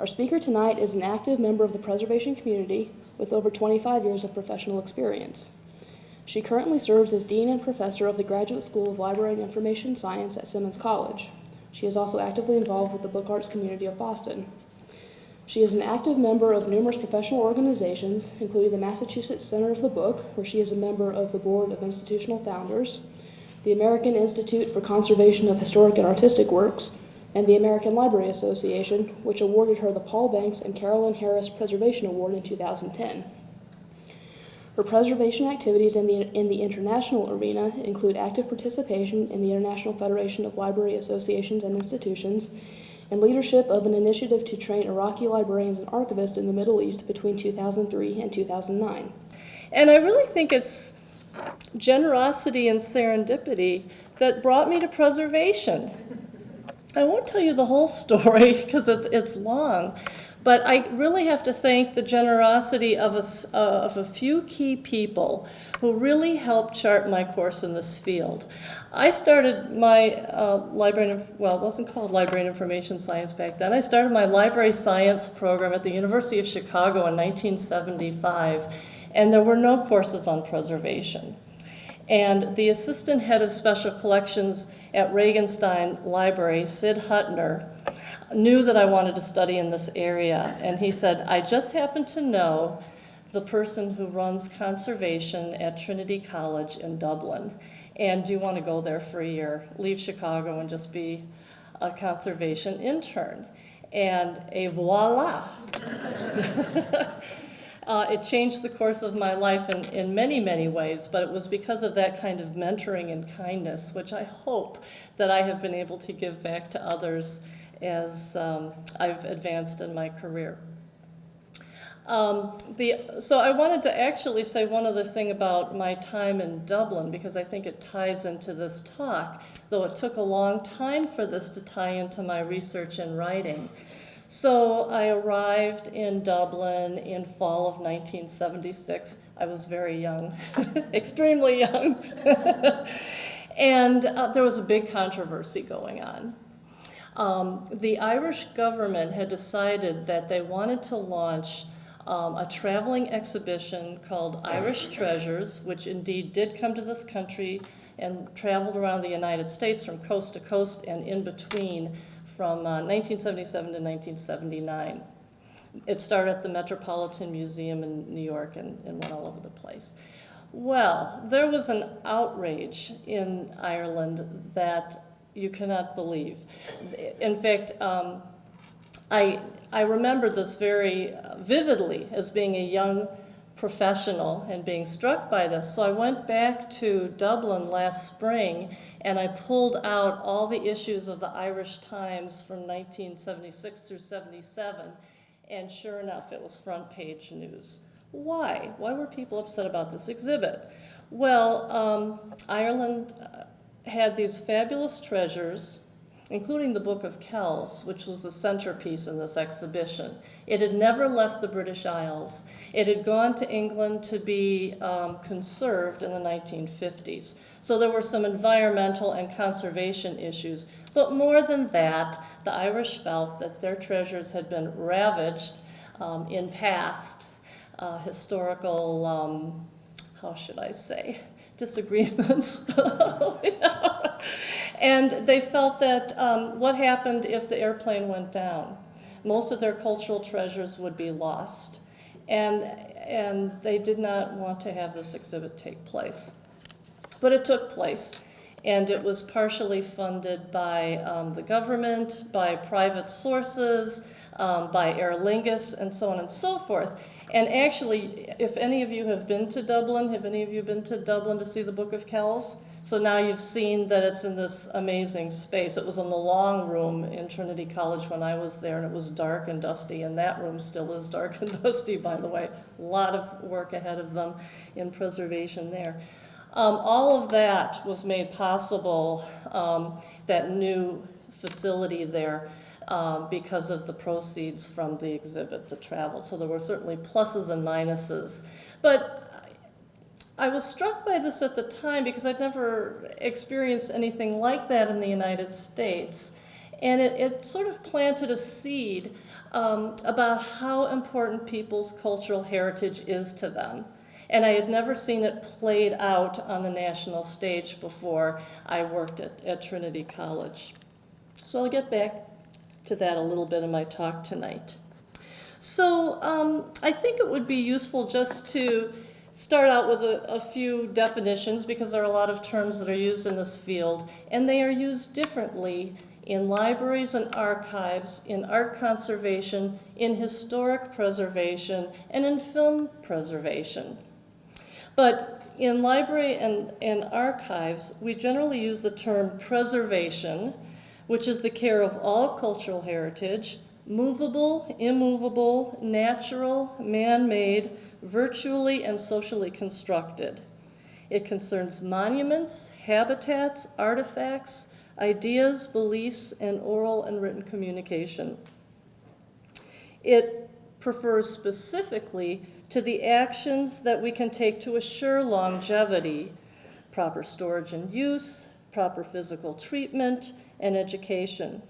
Our speaker tonight is an active member of the preservation community with over 25 years of professional experience. She currently serves as Dean and Professor of the Graduate School of Library and Information Science at Simmons College. She is also actively involved with the book arts community of Boston. She is an active member of numerous professional organizations, including the Massachusetts Center of the Book, where she is a member of the Board of Institutional Founders, the American Institute for Conservation of Historic and Artistic Works, and the American Library Association, which awarded her the Paul Banks and Carolyn Harris Preservation Award in 2010. Her preservation activities in the international arena include active participation in the International Federation of Library Associations and Institutions, and leadership of an initiative to train Iraqi librarians and archivists in the Middle East between 2003 and 2009. And I really think it's generosity and serendipity that brought me to preservation. I won't tell you the whole story because it's long, but I really have to thank the generosity of a few key people who really helped chart my course in this field. I started my it wasn't called Library and Information Science back then. I started my library science program at the University of Chicago in 1975, and there were no courses on preservation. And the assistant head of special collections at Regenstein Library, Sid Hutner, knew that I wanted to study in this area, and he said, I just happen to know the person who runs conservation at Trinity College in Dublin, and do you want to go there for a year, leave Chicago and just be a conservation intern? And voila. It changed the course of my life in many, many ways, but it was because of that kind of mentoring and kindness, which I hope that I have been able to give back to others as I've advanced in my career. So I wanted to actually say one other thing about my time in Dublin, because I think it ties into this talk, though it took a long time for this to tie into my research and writing. So I arrived in Dublin in fall of 1976. I was very young, extremely young. And there was a big controversy going on. The Irish government had decided that they wanted to launch a traveling exhibition called Irish Treasures, which indeed did come to this country and traveled around the United States from coast to coast and in between from 1977 to 1979. It started at the Metropolitan Museum in New York and went all over the place. Well, there was an outrage in Ireland that you cannot believe. In fact, I remember this very vividly as being a young professional and being struck by this. So I went back to Dublin last spring and I pulled out all the issues of the Irish Times from 1976 through 77, and sure enough, it was front page news. Why? Why were people upset about this exhibit? Well, Ireland had these fabulous treasures, including the Book of Kells, which was the centerpiece in this exhibition. It had never left the British Isles. It had gone to England to be conserved in the 1950s. So there were some environmental and conservation issues. But more than that, the Irish felt that their treasures had been ravaged in past historical, how should I say, disagreements. And they felt that what happened if the airplane went down? Most of their cultural treasures would be lost. And they did not want to have this exhibit take place. But it took place, and it was partially funded by the government, by private sources, by Aer Lingus, and so on and so forth. And actually, if any of you have been to Dublin, have any of you been to Dublin to see the Book of Kells? So now you've seen that it's in this amazing space. It was in the long room in Trinity College when I was there, and it was dark and dusty, and that room still is dark and dusty, by the way. A lot of work ahead of them in preservation there. All of that was made possible, that new facility there, because of the proceeds from the exhibit that traveled. So there were certainly pluses and minuses. But I was struck by this at the time because I'd never experienced anything like that in the United States. And it sort of planted a seed about how important people's cultural heritage is to them. And I had never seen it played out on the national stage before I worked at Trinity College. So I'll get back to that a little bit in my talk tonight. So I think it would be useful just to start out with a few definitions, because there are a lot of terms that are used in this field, and they are used differently in libraries and archives, in art conservation, in historic preservation, and in film preservation. But in library and archives, we generally use the term preservation, which is the care of all cultural heritage, movable, immovable, natural, man-made, virtually and socially constructed. It concerns monuments, habitats, artifacts, ideas, beliefs, and oral and written communication. It refers specifically to the actions that we can take to assure longevity, proper storage and use, proper physical treatment, and education.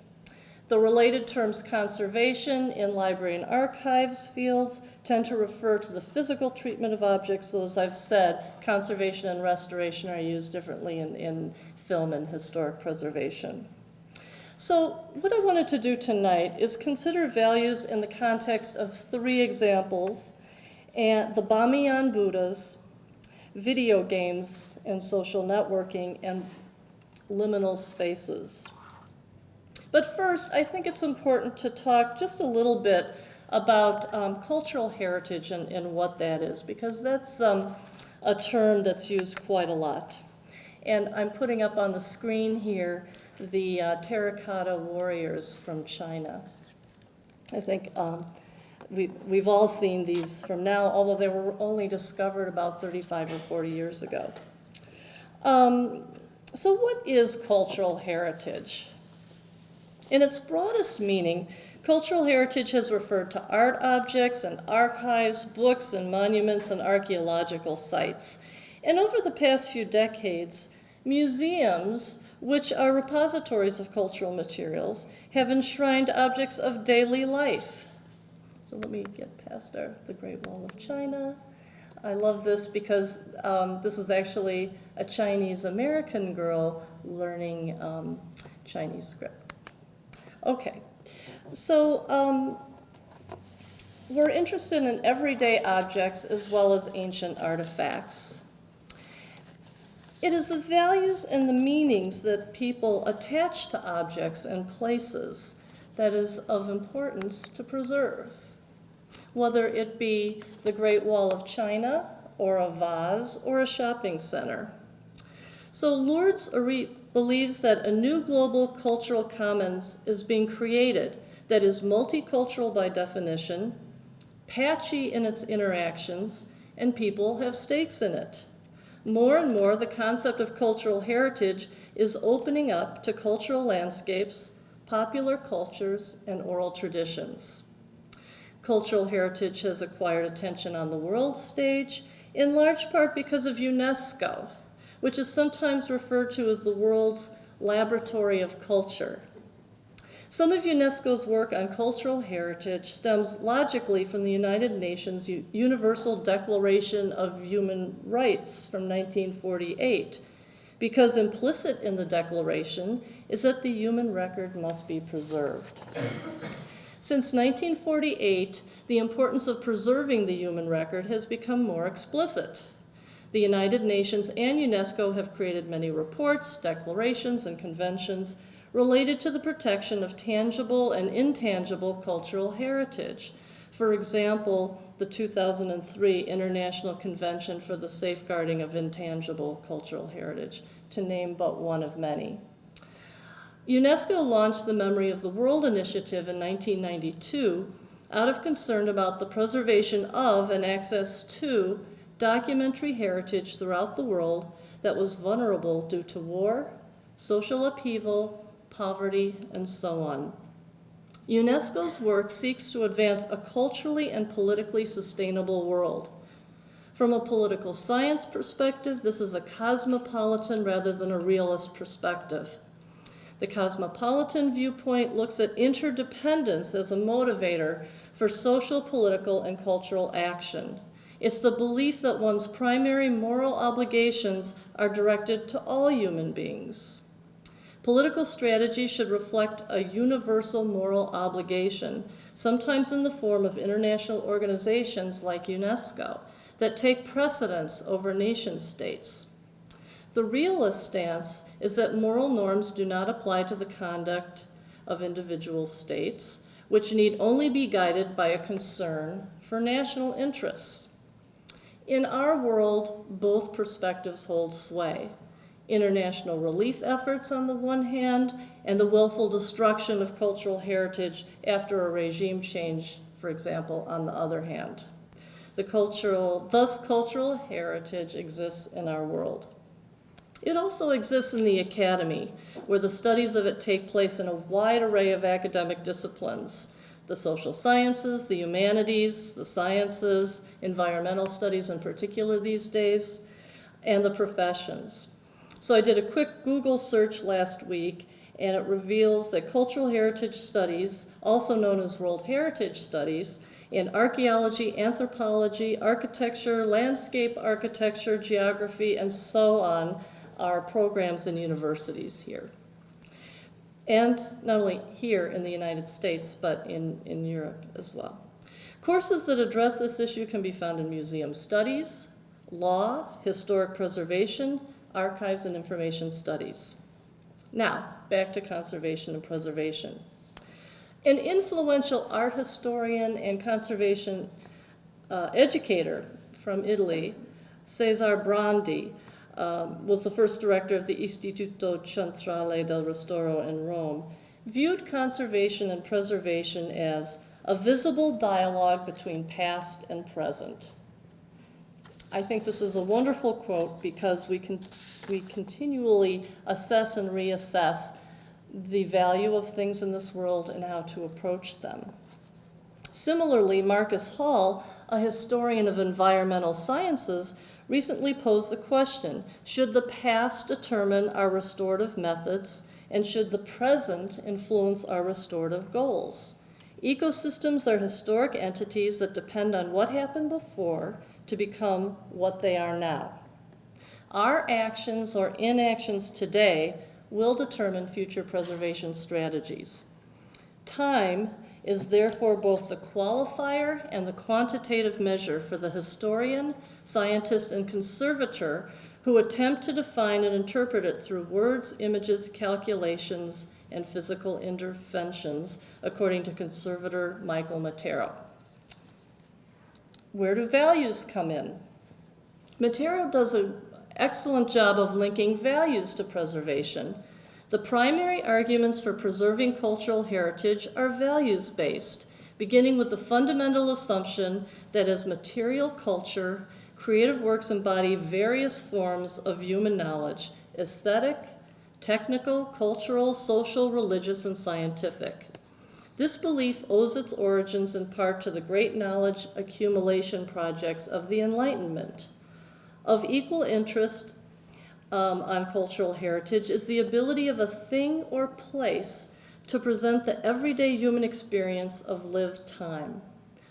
The related terms conservation in library and archives fields tend to refer to the physical treatment of objects, though as I've said, conservation and restoration are used differently in film and historic preservation. So what I wanted to do tonight is consider values in the context of three examples: and the Bamiyan Buddhas, video games and social networking, and liminal spaces. But first, I think it's important to talk just a little bit about cultural heritage and what that is, because that's a term that's used quite a lot. And I'm putting up on the screen here the terracotta warriors from China. I think we've all seen these from now, although they were only discovered about 35 or 40 years ago. So what is cultural heritage? In its broadest meaning, cultural heritage has referred to art objects and archives, books and monuments and archaeological sites. And over the past few decades, museums, which are repositories of cultural materials, have enshrined objects of daily life. So let me get past the Great Wall of China. I love this because this is actually a Chinese-American girl learning Chinese script. Okay, so we're interested in everyday objects as well as ancient artifacts. It is the values and the meanings that people attach to objects and places that is of importance to preserve, whether it be the Great Wall of China or a vase or a shopping center. So Lourdes believes that a new global cultural commons is being created that is multicultural by definition, patchy in its interactions, and people have stakes in it. More and more, the concept of cultural heritage is opening up to cultural landscapes, popular cultures, and oral traditions. Cultural heritage has acquired attention on the world stage, in large part because of UNESCO, which is sometimes referred to as the world's laboratory of culture. Some of UNESCO's work on cultural heritage stems logically from the United Nations Universal Declaration of Human Rights from 1948, because implicit in the declaration is that the human record must be preserved. Since 1948, the importance of preserving the human record has become more explicit. The United Nations and UNESCO have created many reports, declarations, and conventions related to the protection of tangible and intangible cultural heritage. For example, the 2003 International Convention for the Safeguarding of Intangible Cultural Heritage, to name but one of many. UNESCO launched the Memory of the World initiative in 1992 out of concern about the preservation of and access to documentary heritage throughout the world that was vulnerable due to war, social upheaval, poverty, and so on. UNESCO's work seeks to advance a culturally and politically sustainable world. From a political science perspective, this is a cosmopolitan rather than a realist perspective. The cosmopolitan viewpoint looks at interdependence as a motivator for social, political, and cultural action. It's the belief that one's primary moral obligations are directed to all human beings. Political strategy should reflect a universal moral obligation, sometimes in the form of international organizations like UNESCO, that take precedence over nation states. The realist stance is that moral norms do not apply to the conduct of individual states, which need only be guided by a concern for national interests. In our world, both perspectives hold sway. International relief efforts on the one hand, and the willful destruction of cultural heritage after a regime change, for example, on the other hand. Thus cultural heritage exists in our world. It also exists in the academy, where the studies of it take place in a wide array of academic disciplines: the social sciences, the humanities, the sciences, environmental studies in particular these days, and the professions. So I did a quick Google search last week, and it reveals that cultural heritage studies, also known as World Heritage Studies, in archaeology, anthropology, architecture, landscape architecture, geography, and so on, are programs in universities here. And not only here in the United States, but in Europe as well. Courses that address this issue can be found in museum studies, law, historic preservation, archives and information studies. Now, back to conservation and preservation. An influential art historian and conservation educator from Italy, Cesare Brandi, was the first director of the Istituto Centrale del Restauro in Rome, viewed conservation and preservation as a visible dialogue between past and present. I think this is a wonderful quote because we continually assess and reassess the value of things in this world and how to approach them. Similarly, Marcus Hall, a historian of environmental sciences, recently posed the question, should the past determine our restorative methods, and should the present influence our restorative goals? Ecosystems are historic entities that depend on what happened before to become what they are now. Our actions or inactions today will determine future preservation strategies. Time is therefore both the qualifier and the quantitative measure for the historian, scientist, and conservator who attempt to define and interpret it through words, images, calculations, and physical interventions, according to conservator Michael Matero. Where do values come in? Matero does an excellent job of linking values to preservation. The primary arguments for preserving cultural heritage are values-based, beginning with the fundamental assumption that as material culture, creative works embody various forms of human knowledge: aesthetic, technical, cultural, social, religious, and scientific. This belief owes its origins in part to the great knowledge accumulation projects of the Enlightenment. Of equal interest on cultural heritage is the ability of a thing or place to present the everyday human experience of lived time.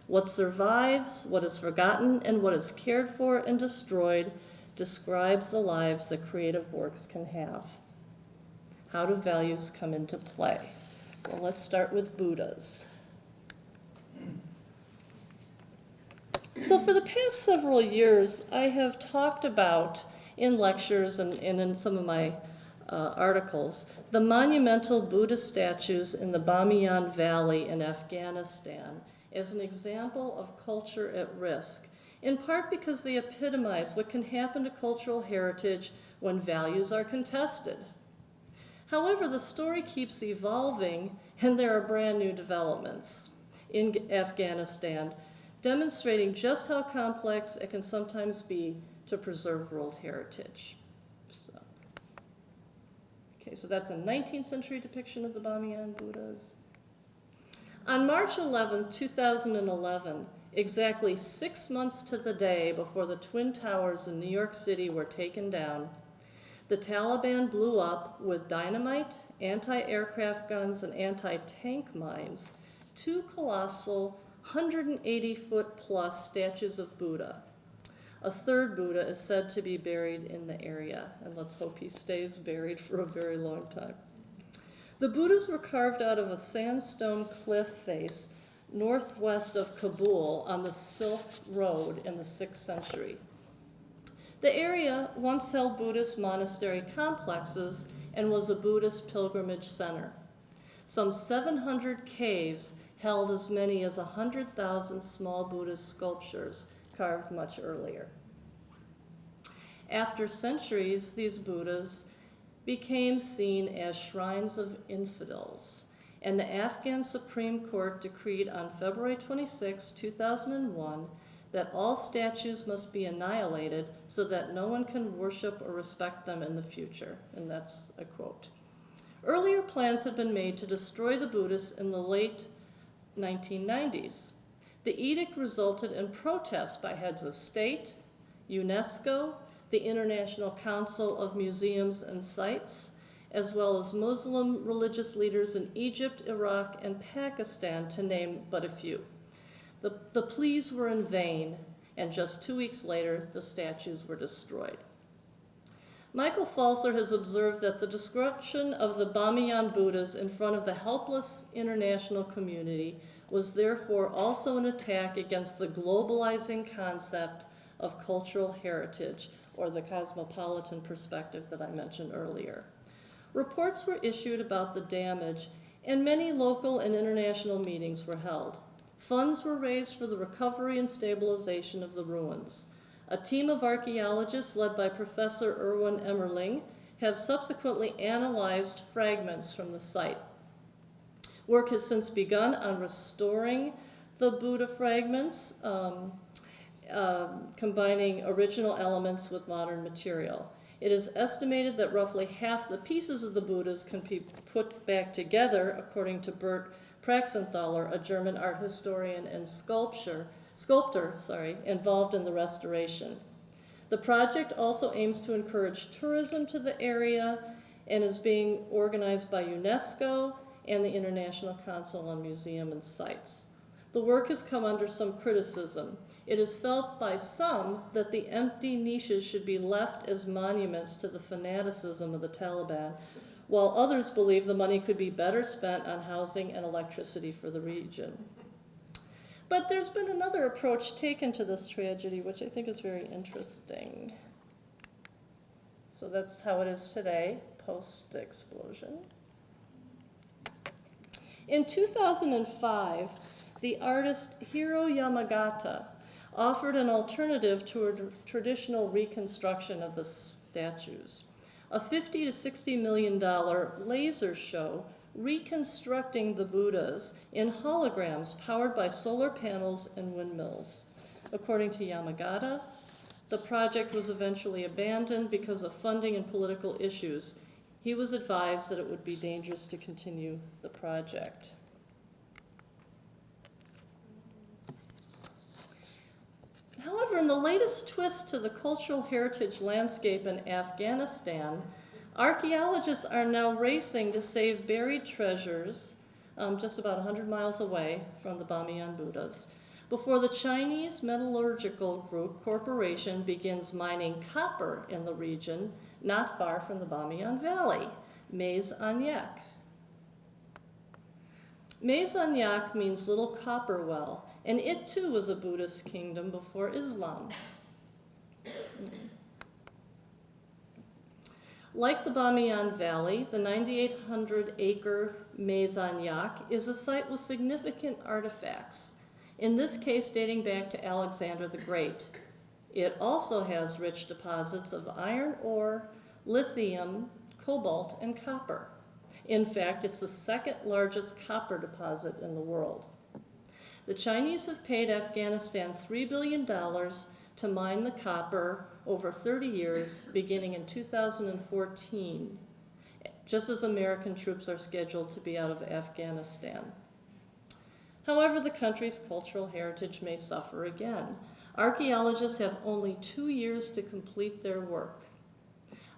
What survives, what is forgotten, and what is cared for and destroyed describes the lives that creative works can have. How do values come into play? Well, let's start with Buddhas. So for the past several years, I have talked about, in lectures and in some of my articles, the monumental Buddha statues in the Bamiyan Valley in Afghanistan as an example of culture at risk, in part because they epitomize what can happen to cultural heritage when values are contested. However, the story keeps evolving, and there are brand new developments in Afghanistan, demonstrating just how complex it can sometimes be to preserve world heritage. So that's a 19th century depiction of the Bamiyan Buddhas. On March 11, 2011, exactly 6 months to the day before the Twin Towers in New York City were taken down, The Taliban blew up with dynamite, anti-aircraft guns, and anti-tank mines 2 colossal 180-foot-plus statues of Buddha. A third Buddha is said to be buried in the area, and let's hope he stays buried for a very long time. The Buddhas were carved out of a sandstone cliff face northwest of Kabul on the Silk Road in the 6th century. The area once held Buddhist monastery complexes and was a Buddhist pilgrimage center. Some 700 caves held as many as 100,000 small Buddhist sculptures carved much earlier. After centuries, these Buddhas became seen as shrines of infidels, and the Afghan Supreme Court decreed on February 26, 2001, that all statues must be annihilated so that no one can worship or respect them in the future, and that's a quote. Earlier plans had been made to destroy the Buddhists in the late 1990s. The edict resulted in protests by heads of state, UNESCO, the International Council of Museums and Sites, as well as Muslim religious leaders in Egypt, Iraq, and Pakistan, to name but a few. The pleas were in vain, and just 2 weeks later, the statues were destroyed. Michael Falser has observed that the destruction of the Bamiyan Buddhas in front of the helpless international community was therefore also an attack against the globalizing concept of cultural heritage, or the cosmopolitan perspective that I mentioned earlier. Reports were issued about the damage, and many local and international meetings were held. Funds were raised for the recovery and stabilization of the ruins. A team of archaeologists led by Professor Erwin Emmerling have subsequently analyzed fragments from the site. Work has since begun on restoring the Buddha fragments, combining original elements with modern material. It is estimated that roughly half the pieces of the Buddhas can be put back together, according to Bert Praxenthaler, a German art historian and sculptor involved in the restoration. The project also aims to encourage tourism to the area and is being organized by UNESCO and the International Council on Museum and Sites. The work has come under some criticism. It is felt by some that the empty niches should be left as monuments to the fanaticism of the Taliban, while others believe the money could be better spent on housing and electricity for the region. But there's been another approach taken to this tragedy, which I think is very interesting. So that's how it is today, post-explosion. In 2005, the artist Hiro Yamagata offered an alternative to a traditional reconstruction of the statues. A $50 to $60 million laser show reconstructing the Buddhas in holograms powered by solar panels and windmills. According to Yamagata, the project was eventually abandoned because of funding and political issues. He was advised that it would be dangerous to continue the project. However, in the latest twist to the cultural heritage landscape in Afghanistan, archaeologists are now racing to save buried treasures just about 100 miles away from the Bamiyan Buddhas before the Chinese Metallurgical Group Corporation begins mining copper in the region not far from the Bamiyan Valley, Mez-Anyak. Mez-Anyak means little copper well, and it too was a Buddhist kingdom before Islam. Like the Bamiyan Valley, the 9,800-acre Mez-Anyak is a site with significant artifacts, in this case dating back to Alexander the Great. It also has rich deposits of iron ore, lithium, cobalt, and copper. In fact, it's the second largest copper deposit in the world. The Chinese have paid Afghanistan $3 billion to mine the copper over 30 years, beginning in 2014, just as American troops are scheduled to be out of Afghanistan. However, the country's cultural heritage may suffer again. Archaeologists have only 2 years to complete their work.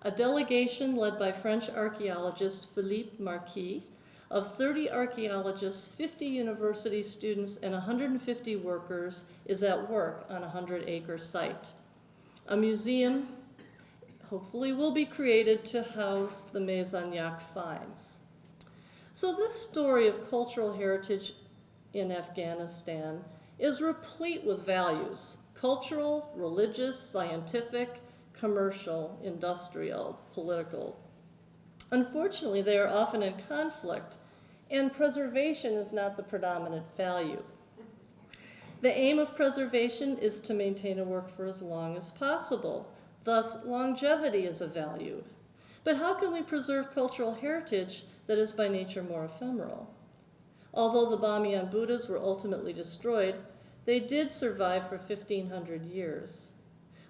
A delegation led by French archaeologist Philippe Marquis of 30 archaeologists, 50 university students, and 150 workers is at work on a 100-acre site. A museum hopefully will be created to house the Maisonyac finds. So this story of cultural heritage in Afghanistan is replete with values: cultural, religious, scientific, commercial, industrial, political. Unfortunately, they are often in conflict, and preservation is not the predominant value. The aim of preservation is to maintain a work for as long as possible. Thus, longevity is a value. But how can we preserve cultural heritage that is by nature more ephemeral? Although the Bamiyan Buddhas were ultimately destroyed, they did survive for 1,500 years.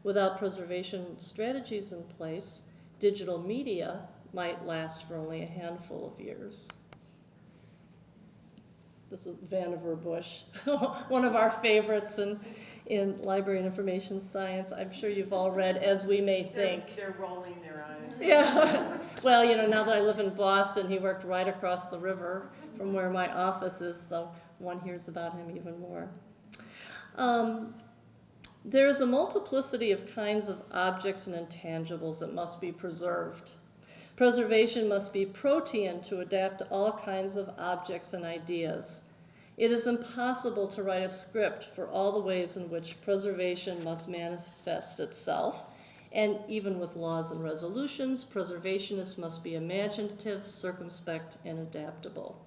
Without preservation strategies in place, digital media might last for only a handful of years. This is Vannevar Bush, one of our favorites in library and information science. I'm sure you've all read As We May Think. They're rolling their eyes. Yeah. Well, you know, now that I live in Boston, he worked right across the river from where my office is, so one hears about him even more. There's a multiplicity of kinds of objects and intangibles that must be preserved. Preservation must be protean to adapt to all kinds of objects and ideas. It is impossible to write a script for all the ways in which preservation must manifest itself, and even with laws and resolutions, preservationists must be imaginative, circumspect, and adaptable.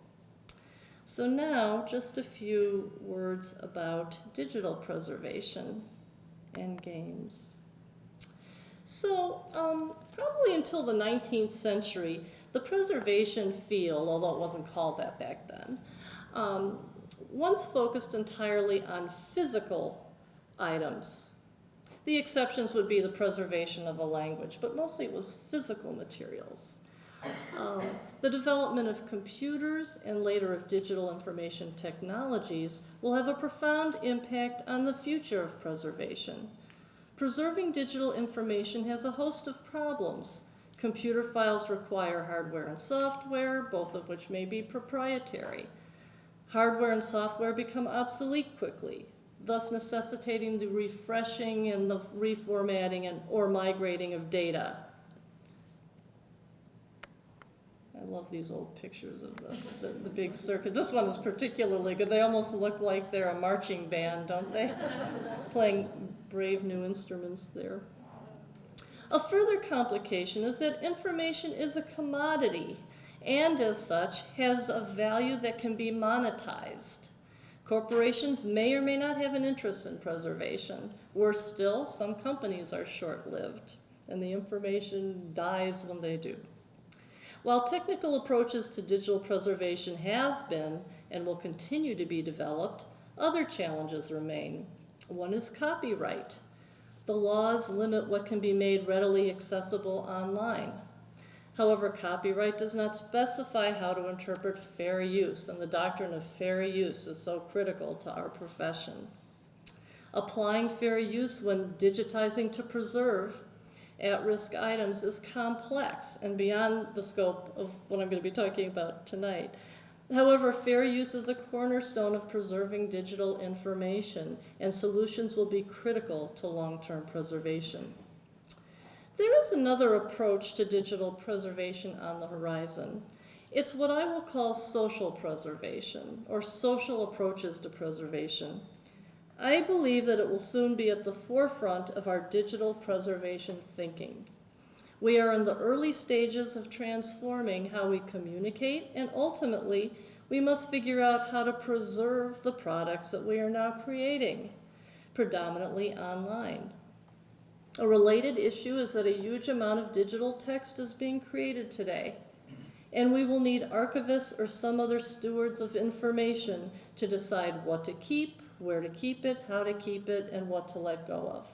So now, just a few words about digital preservation and games. So, probably until the 19th century, the preservation field, although it wasn't called that back then, once focused entirely on physical items. The exceptions would be the preservation of a language, but mostly it was physical materials. The development of computers and later of digital information technologies will have a profound impact on the future of preservation. Preserving digital information has a host of problems. Computer files require hardware and software, both of which may be proprietary. Hardware and software become obsolete quickly, thus necessitating the refreshing and the reformatting or migrating of data. I love these old pictures of the big circuit. This one is particularly good. They almost look like they're a marching band, don't they? Playing brave new instruments there. A further complication is that information is a commodity, and as such has a value that can be monetized. Corporations may or may not have an interest in preservation. Worse still, some companies are short-lived, and the information dies when they do. While technical approaches to digital preservation have been and will continue to be developed, other challenges remain. One is copyright. The laws limit what can be made readily accessible online. However, copyright does not specify how to interpret fair use, and the doctrine of fair use is so critical to our profession. Applying fair use when digitizing to preserve at-risk items is complex and beyond the scope of what I'm going to be talking about tonight. However, fair use is a cornerstone of preserving digital information, and solutions will be critical to long-term preservation. There is another approach to digital preservation on the horizon. It's what I will call social preservation, or social approaches to preservation. I believe that it will soon be at the forefront of our digital preservation thinking. We are in the early stages of transforming how we communicate, and ultimately, we must figure out how to preserve the products that we are now creating, predominantly online. A related issue is that a huge amount of digital text is being created today, and we will need archivists or some other stewards of information to decide what to keep, where to keep it, how to keep it, and what to let go of.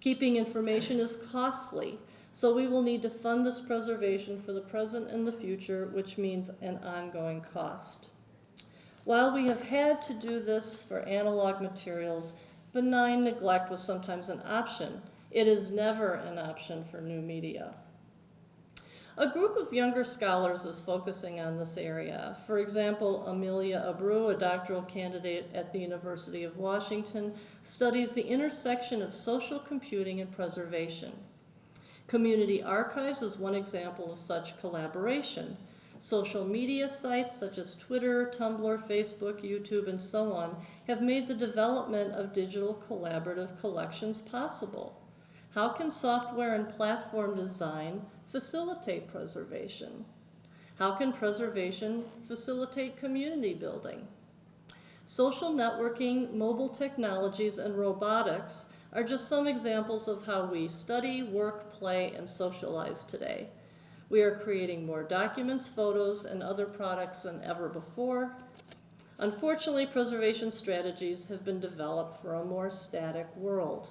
Keeping information is costly, so we will need to fund this preservation for the present and the future, which means an ongoing cost. While we have had to do this for analog materials, benign neglect was sometimes an option. It is never an option for new media. A group of younger scholars is focusing on this area. For example, Amelia Abreu, a doctoral candidate at the University of Washington, studies the intersection of social computing and preservation. Community archives is one example of such collaboration. Social media sites such as Twitter, Tumblr, Facebook, YouTube, and so on have made the development of digital collaborative collections possible. How can software and platform design facilitate preservation? How can preservation facilitate community building? Social networking, mobile technologies, and robotics are just some examples of how we study, work, play, and socialize today. We are creating more documents, photos, and other products than ever before. Unfortunately, preservation strategies have been developed for a more static world.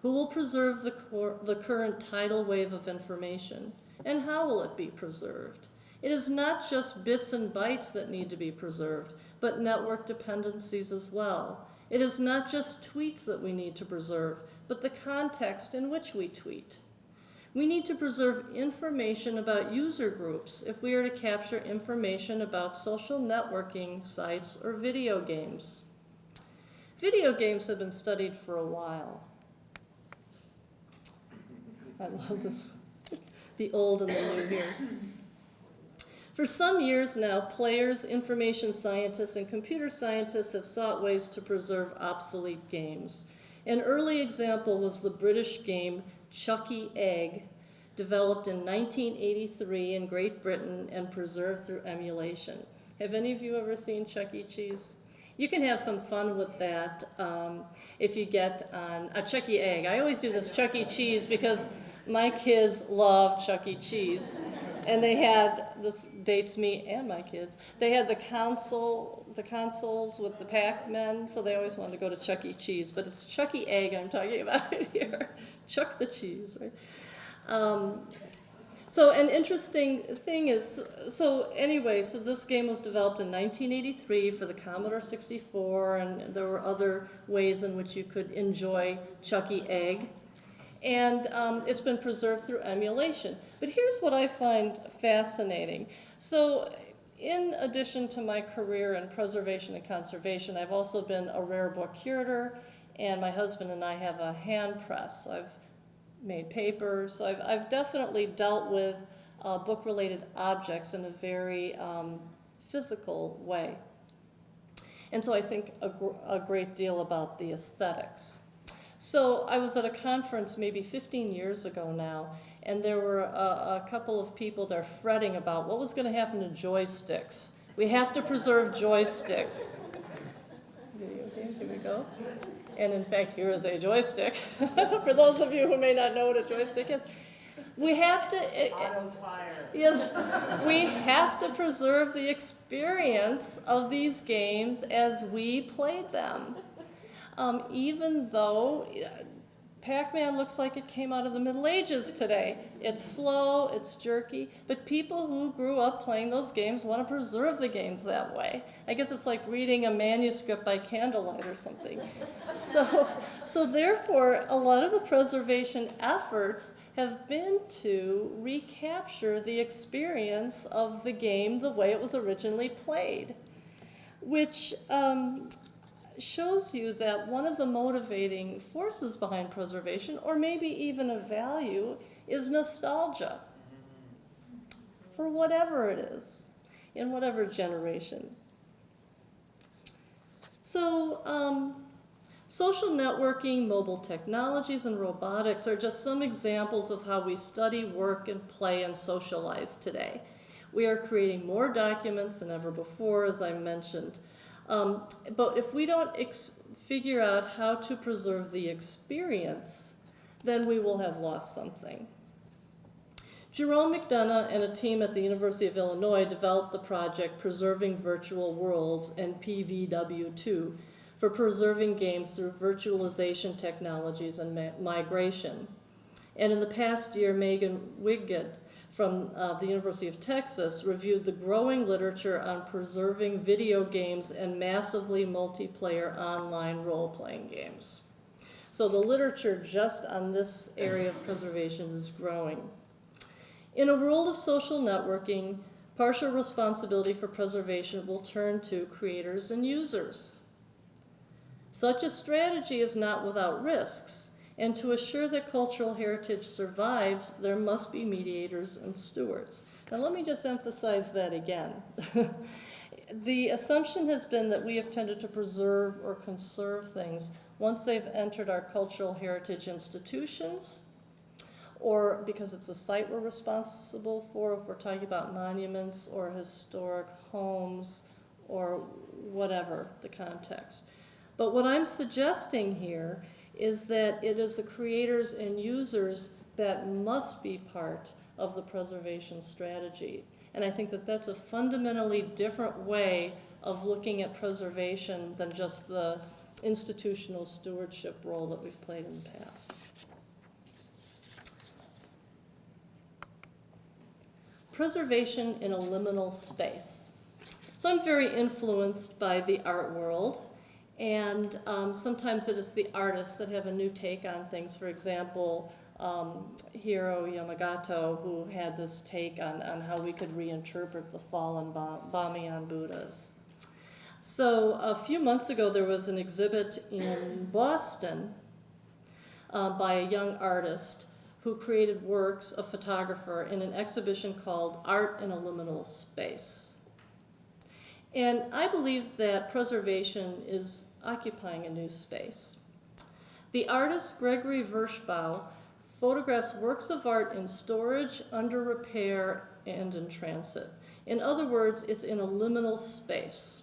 Who will preserve the current tidal wave of information? And how will it be preserved? It is not just bits and bytes that need to be preserved, but network dependencies as well. It is not just tweets that we need to preserve, but the context in which we tweet. We need to preserve information about user groups if we are to capture information about social networking sites or video games. Video games have been studied for a while. I love this, the old and the new here. For some years now, players, information scientists, and computer scientists have sought ways to preserve obsolete games. An early example was the British game Chucky Egg, developed in 1983 in Great Britain and preserved through emulation. Have any of you ever seen Chuck E. Cheese? You can have some fun with that if you get on a Chuck E. Egg. I always do this Chuck E. Cheese because my kids love Chuck E. Cheese. And they had, this dates me and my kids, they had the consoles with the Pac-Men, so they always wanted to go to Chuck E. Cheese. But it's Chuck E. Egg I'm talking about here. Chuck the cheese, right? So an interesting thing is, so this game was developed in 1983 for the Commodore 64, and there were other ways in which you could enjoy Chuck E. Egg. And it's been preserved through emulation. But here's what I find fascinating. So in addition to my career in preservation and conservation, I've also been a rare book curator, and my husband and I have a hand press. I've made papers. So I've definitely dealt with book-related objects in a very physical way. And so I think a great deal about the aesthetics. So I was at a conference maybe 15 years ago now, and there were a couple of people there fretting about what was going to happen to joysticks. We have to preserve joysticks. Video games, here we go. And in fact, here is a joystick. For those of you who may not know what a joystick is, we have to. Auto fire. Yes, we have to preserve the experience of these games as we played them. Even though Pac-Man looks like it came out of the Middle Ages today. It's slow, it's jerky, but people who grew up playing those games want to preserve the games that way. I guess it's like reading a manuscript by candlelight or something. So therefore, a lot of the preservation efforts have been to recapture the experience of the game the way it was originally played, which shows you that one of the motivating forces behind preservation, or maybe even a value, is nostalgia for whatever it is, in whatever generation. So social networking, mobile technologies, and robotics are just some examples of how we study, work, and play and socialize today. We are creating more documents than ever before, as I mentioned. But if we don't figure out how to preserve the experience, then we will have lost something. Jerome McDonough and a team at the University of Illinois developed the project Preserving Virtual Worlds, and PVW2, for preserving games through virtualization technologies and migration. And in the past year, Megan Wigott from the University of Texas reviewed the growing literature on preserving video games and massively multiplayer online role-playing games. So the literature just on this area of preservation is growing. In a world of social networking, partial responsibility for preservation will turn to creators and users. Such a strategy is not without risks, and to assure that cultural heritage survives, there must be mediators and stewards. Now let me just emphasize that again. The assumption has been that we have tended to preserve or conserve things once they've entered our cultural heritage institutions, or because it's a site we're responsible for, if we're talking about monuments or historic homes or whatever the context. But what I'm suggesting here is that it is the creators and users that must be part of the preservation strategy. And I think that that's a fundamentally different way of looking at preservation than just the institutional stewardship role that we've played in the past. Preservation in a liminal space. So I'm very influenced by the art world, and sometimes it is the artists that have a new take on things. For example, Hiro Yamamoto, who had this take on how we could reinterpret the fallen Bamiyan Buddhas. So a few months ago, there was an exhibit in Boston by a young artist who created works, a photographer, in an exhibition called Art in a Liminal Space. And I believe that preservation is occupying a new space. The artist Gregory Verschbau photographs works of art in storage, under repair, and in transit. In other words, it's in a liminal space.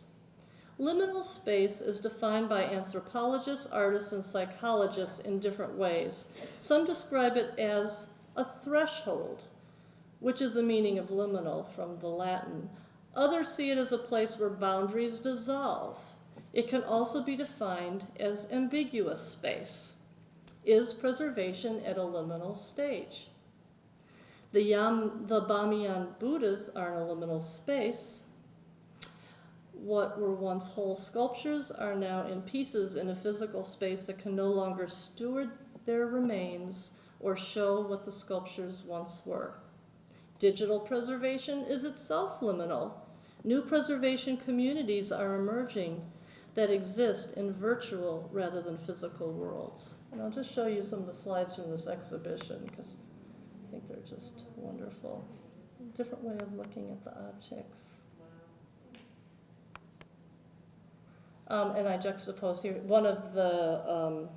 Liminal space is defined by anthropologists, artists, and psychologists in different ways. Some describe it as a threshold, which is the meaning of liminal from the Latin. Others see it as a place where boundaries dissolve. It can also be defined as ambiguous space. Is preservation at a liminal stage? The Bamiyan Buddhas are in a liminal space. What were once whole sculptures are now in pieces in a physical space that can no longer steward their remains or show what the sculptures once were. Digital preservation is itself liminal. New preservation communities are emerging that exist in virtual rather than physical worlds. And I'll just show you some of the slides from this exhibition because I think they're just wonderful. A different way of looking at the objects. And I juxtapose here, one of the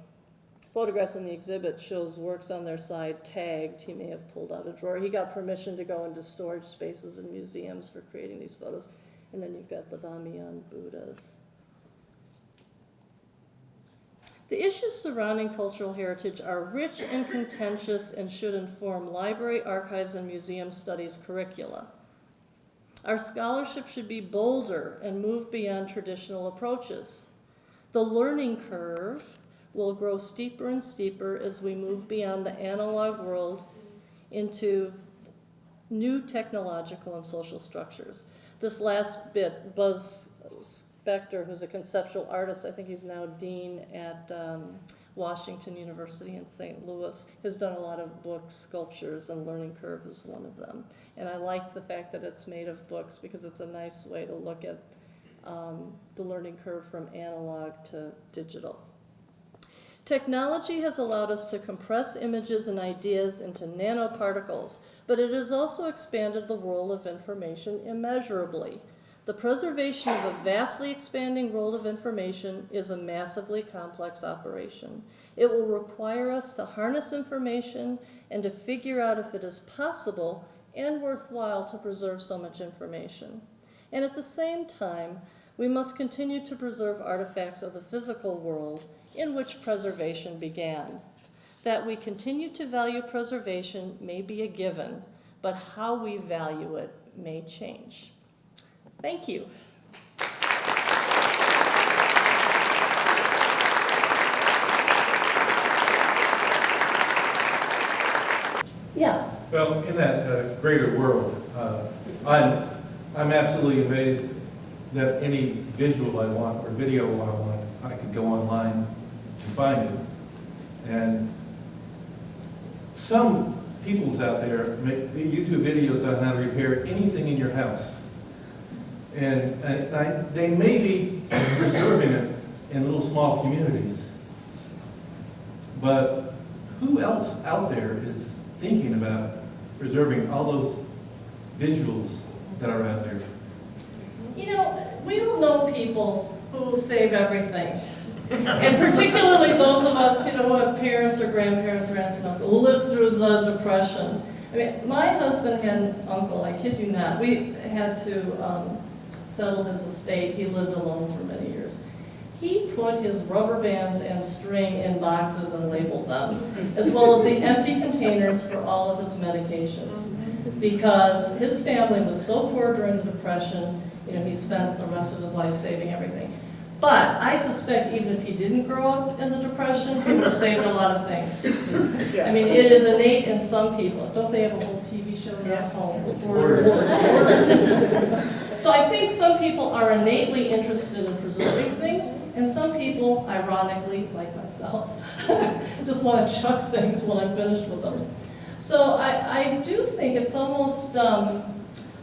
photographs in the exhibit shows works on their side tagged. He may have pulled out a drawer. He got permission to go into storage spaces and museums for creating these photos. And then you've got the Bamiyan Buddhas. The issues surrounding cultural heritage are rich and contentious and should inform library, archives, and museum studies curricula. Our scholarship should be bolder and move beyond traditional approaches. The learning curve will grow steeper and steeper as we move beyond the analog world into new technological and social structures. This last bit, Buzz Spector, who's a conceptual artist, I think he's now dean at Washington University in St. Louis, has done a lot of books, sculptures, and Learning Curve is one of them. And I like the fact that it's made of books because it's a nice way to look at the learning curve from analog to digital. Technology has allowed us to compress images and ideas into nanoparticles, but it has also expanded the role of information immeasurably. The preservation of a vastly expanding world of information is a massively complex operation. It will require us to harness information and to figure out if it is possible and worthwhile to preserve so much information. And at the same time, we must continue to preserve artifacts of the physical world in which preservation began. That we continue to value preservation may be a given, but how we value it may change. Thank you. Yeah. Well, in that greater world, I'm absolutely amazed that any visual I want or video I want, I could go online and find it. And some peoples out there make YouTube videos on how to repair anything in your house. And they may be preserving it in little small communities. But who else out there is thinking about preserving all those visuals that are out there? You know, we all know people who save everything. And particularly those of us, you know, who have parents or grandparents or aunts and uncles who lived through the Depression. I mean, my husband had an uncle, I kid you not. We had to settle his estate. He lived alone for many years. He put his rubber bands and string in boxes and labeled them, as well as the empty containers for all of his medications. Because his family was so poor during the Depression, you know, he spent the rest of his life saving everything. But I suspect even if he didn't grow up in the Depression, he would have saved a lot of things. I mean, it is innate in some people. Don't they have a whole TV show now called Borders? So I think some people are innately interested in preserving things, and some people, ironically, like myself, just want to chuck things when I'm finished with them. So I do think it's almost, I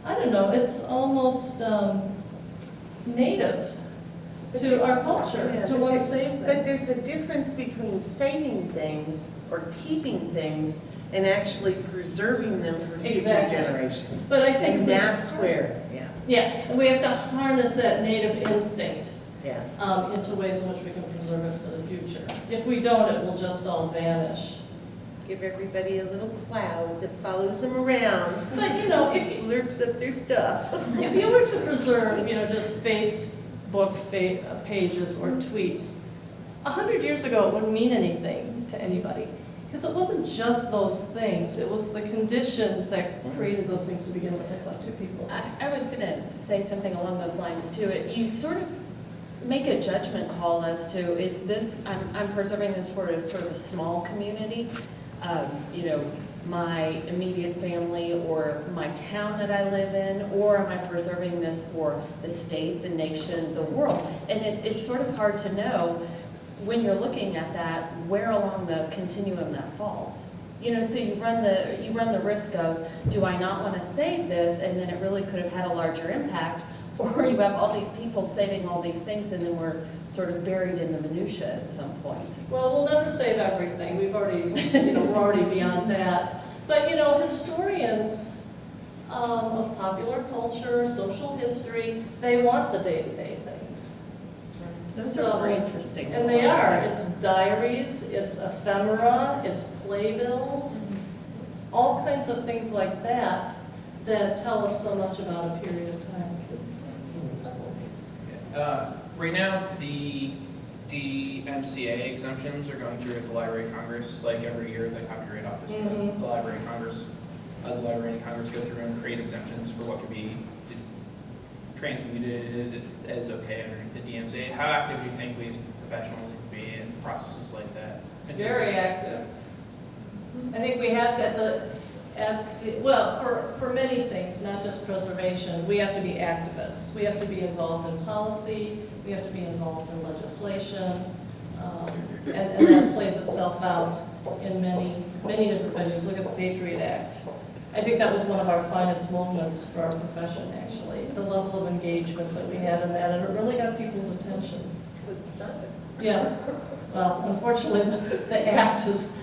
don't know, it's almost native to our culture to want to save things. But there's a difference between saving things or keeping things and actually preserving them for future generations. But I think And that's where, and we have to harness that native instinct yeah. into ways in which we can preserve it for the future. If we don't, it will just all vanish. Give everybody a little cloud that follows them around. But you know, Slurps up their stuff. if you were to preserve, you know, just Facebook pages or tweets, 100 years ago it wouldn't mean anything to anybody. Because it wasn't just those things, it was the conditions that created those things to begin with. I saw two people. I was going to say something along those lines too. You sort of make a judgment call as to, is this, I'm preserving this for a sort of a small community, you know, my immediate family or my town that I live in, or am I preserving this for the state, the nation, the world? And it's sort of hard to know when you're looking at that, where along the continuum that falls. You know, so you run the risk of, do I not want to save this, and then it really could have had a larger impact, or you have all these people saving all these things, and then we're sort of buried in the minutia at some point. Well, we'll never save everything. We've already, you know, we're already beyond that. But you know, historians of popular culture, social history, they want the day-to-day things. Those are very interesting. And they are. It's diaries, it's ephemera, it's playbills, all kinds of things like that that tell us so much about a period of time. Right now, the Dmca exemptions are going through at the Library of Congress. Like every year, the Copyright Office and the Library of Congress, go through and create exemptions for what could be transmuted as okay underneath the DMCA. How active do you think we as professionals can be in processes like that? Very active. I think we have to, well, for many things, not just preservation, we have to be activists. We have to be involved in policy, we have to be involved in legislation, and that plays itself out in many different venues. Look at the Patriot Act. I think that was one of our finest moments for our profession, actually, the level of engagement that we had in that, and it really got people's attention. Yeah, well, unfortunately, the act is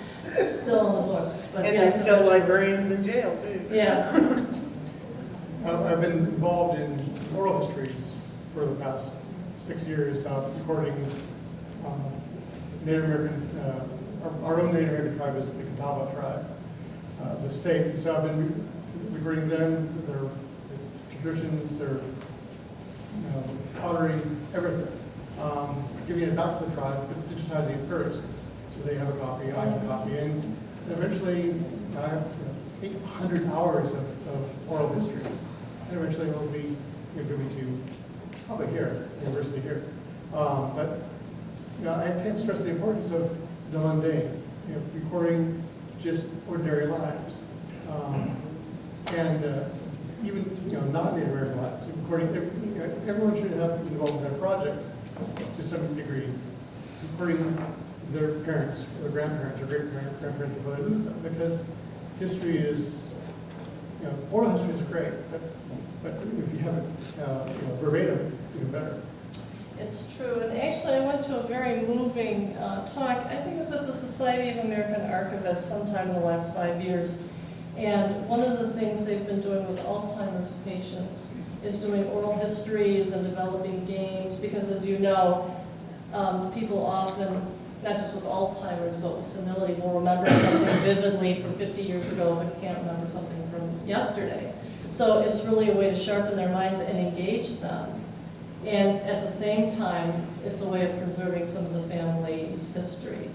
still on the books. But And yes, there's still librarians in jail, too. Yeah. I've been involved in oral histories for the past 6 years, recording Native American, our own Native American tribe is the Catawba tribe, the state. So I've been recording them, their traditions, their pottery, everything. Giving it back to the tribe, but digitizing it first. So they have a copy, I have a copy, and eventually I have 800 hours of oral histories. And eventually it will be given to probably here, university here. But I can't stress the importance of the mundane, recording just ordinary lives. And even not Native American lives, recording, everyone should have involved in their project to some degree, recording their parents, or their grandparents, or great-grandparents before they lose them, because history is, oral histories are great, but if you have it, verbatim, it's even better. It's true, and actually I went to a very moving talk, I think it was at the Society of American Archivists sometime in the last 5 years. And one of the things they've been doing with Alzheimer's patients is doing oral histories and developing games, because as you know, people often, not just with Alzheimer's, but with senility, will remember something vividly from 50 years ago, but can't remember something from yesterday. So it's really a way to sharpen their minds and engage them. And at the same time, it's a way of preserving some of the family history.